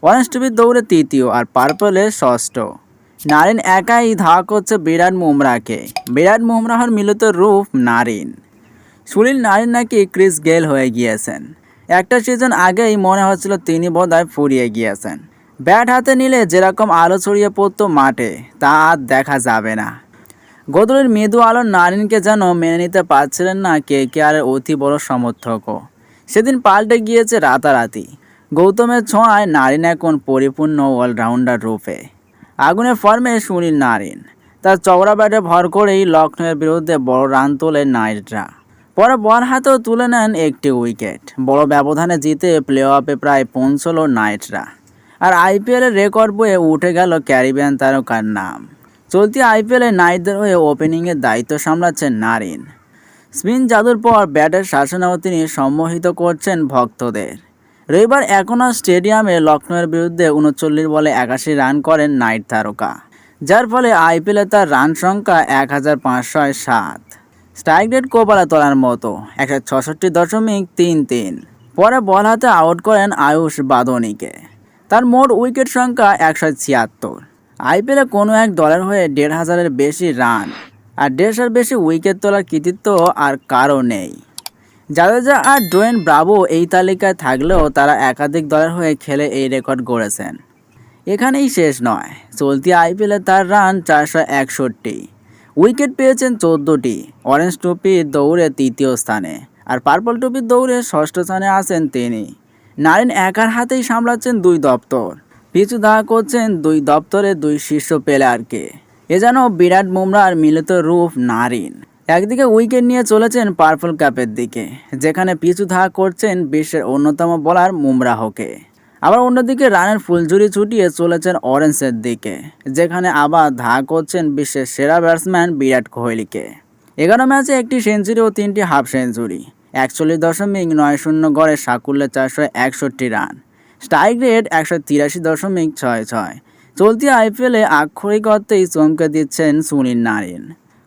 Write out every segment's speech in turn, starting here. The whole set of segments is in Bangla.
অরেঞ্জ টুপির দৌড়ে তৃতীয় আর পার্পলে ষষ্ঠ। নারিন একাই ধাওয়া করছে বিরাট বুমরাকে। বিরাট বুমরাহর মিলিত রূপ নারিন। সুনীল নারিন নাকি ক্রিস গেল হয়ে গিয়েছেন। একটা সিজন আগেই মনে হচ্ছিল তিনি বোধহয় ফুরিয়ে গিয়েছেন। ব্যাট হাতে নিলে যেরকম আলো ছড়িয়ে পড়তো মাঠে, তা আর দেখা যাবে না। গদুরের মৃদু আলোর নারিনকে যেন মেনে নিতে পারছিলেন না কেকেআরের অতি বড় সমর্থকও। সেদিন পাল্টে গিয়েছে রাতারাতি। গৌতমের ছোঁয়ায় নারিন এখন পরিপূর্ণ অলরাউন্ডার রূপে। আগুনের ফর্মে সুনীল নারিন। তার চওড়া ব্যাটে ভর করেই লখনৌয়ের বিরুদ্ধে বড় রান তোলে নাইটরা। পরে বল হাতেও তুলে নেন একটি উইকেট। বড় ব্যবধানে জিতে প্লে অফে প্রায় পৌঁছল নাইটরা। আর আইপিএলের রেকর্ড বইয়ে উঠে গেল ক্যারিবিয়ান তারকার নাম। চলতি আইপিএলে নাইটদের হয়ে ওপেনিংয়ের দায়িত্ব সামলাচ্ছেন নারিন। স্পিন জাদুর পর ব্যাটের শাসনেও তিনি সম্মোহিত করছেন ভক্তদের। রবিবার একনা স্টেডিয়ামে লখনৌয়ের বিরুদ্ধে ৩৯ বলে ৮১ রান করেন নাইট তারকা, যার ফলে আইপিএলে তার রান সংখ্যা ১,৫০৭। স্ট্রাইক রেট কোপালে তোলার মতো ১৬৬.৩৩। পরে বল হাতে আউট করেন আয়ুষ বাদনীকে। তার মোট উইকেট সংখ্যা ১৭৬। আইপিএলে কোনো এক দলের হয়ে ১,৫০০-এর বেশি রান আর ১৫০-এর বেশি উইকেট তোলার কৃতিত্ব আর কারও নেই। জাদেজা আর ডোয়েন ব্রাভো এই তালিকায় থাকলেও তারা একাধিক দলের হয়ে খেলে এই রেকর্ড গড়েছেন। এখানেই শেষ নয়, চলতি আইপিএলে তার রান ৪৬১। উইকেট পেয়েছেন ১৪টি। অরেঞ্জ টুপির দৌড়ে তৃতীয় স্থানে আর পার্পল টুপির দৌড়ে ষষ্ঠ স্থানে আছেন তিনি। নারিন একার হাতেই সামলাচ্ছেন দুই দপ্তর। পিছু ধাওয়া করছেন দুই দপ্তরের দুই শীর্ষ প্লেয়ারকে। এ যেন বিরাট বুমরার মিলিত রূপ নারিন। একদিকে উইকেট নিয়ে চলেছেন পার্পল ক্যাপের দিকে, যেখানে পিছু ধাওয়া করছেন বিশ্বের অন্যতম বোলার বুমরাহকে। আবার অন্যদিকে রানের ফুলঝুরি ছুটিয়ে চলেছেন অরেঞ্জের দিকে, যেখানে আবার ধাওয়া করছেন বিশ্বের সেরা ব্যাটসম্যান বিরাট কোহলিকে। 11 ম্যাচে একটি সেঞ্চুরি ও 3টি হাফ সেঞ্চুরি, ৪১.৯০ গড়ে সাকুল্যে ৪৬১ রান, স্ট্রাইক রেট ১৮৩.৬৬। চলতি আইপিএলে আক্ষরিক অর্থেই চমকে দিচ্ছেন সুনীল নারিন।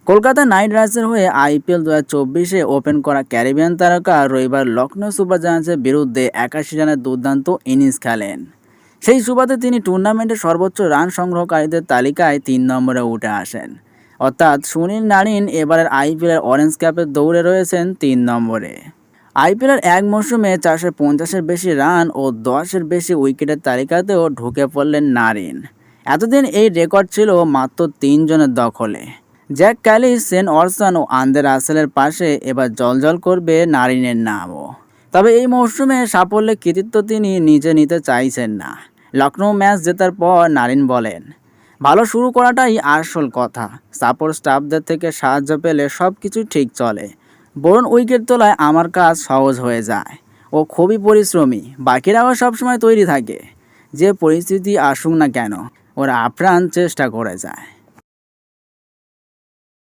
কলকাতা নাইট রাইডার্সের হয়ে আইপিএল ২০২৪-এ ওপেন করা ক্যারিবিয়ান তারকা রবিবার লখনৌ সুপার জায়ান্টসের বিরুদ্ধে ৮১ রানের দুর্দান্ত ইনিংস খেলেন। সেই সুবাদে তিনি টুর্নামেন্টের সর্বোচ্চ রান সংগ্রহকারীদের তালিকায় ৩ নম্বরে উঠে আসেন। অর্থাৎ সুনীল নারিন এবারের আইপিএলের অরেঞ্জ ক্যাপের দৌড়ে রয়েছেন ৩ নম্বরে। আইপিএলের এক মৌসুমে ৪৫০-এর বেশি রান ও ১০-এর বেশি উইকেটের তালিকাতেও ঢুকে পড়লেন নারিন। এতদিন এই রেকর্ড ছিল মাত্র ৩ জনের দখলে। জ্যাক ক্যালিস, শেন ওয়াটসন ও আন্দ্রে রাসেলের পাশে এবার জ্বলজ্বল করবে নারিনের নামও। তবে এই মৌসুমে সাফল্যের কৃতিত্ব তিনি নিজে নিতে চাইছেন না। লখনৌ ম্যাচ জেতার পর নারিন বলেন, ভালো শুরু করাটাই আসল কথা। সাপোর্ট স্টাফদের থেকে সাহায্য পেলে সব কিছু ঠিক চলে। বরুণ উইকেট তোলায় আমার কাজ সহজ হয়ে যায়। ও খুবই পরিশ্রমী, বাকিরাও সবসময় তৈরি থাকে। যে পরিস্থিতি আসুক না কেন, ওরা আপ্রাণ চেষ্টা করে যায়।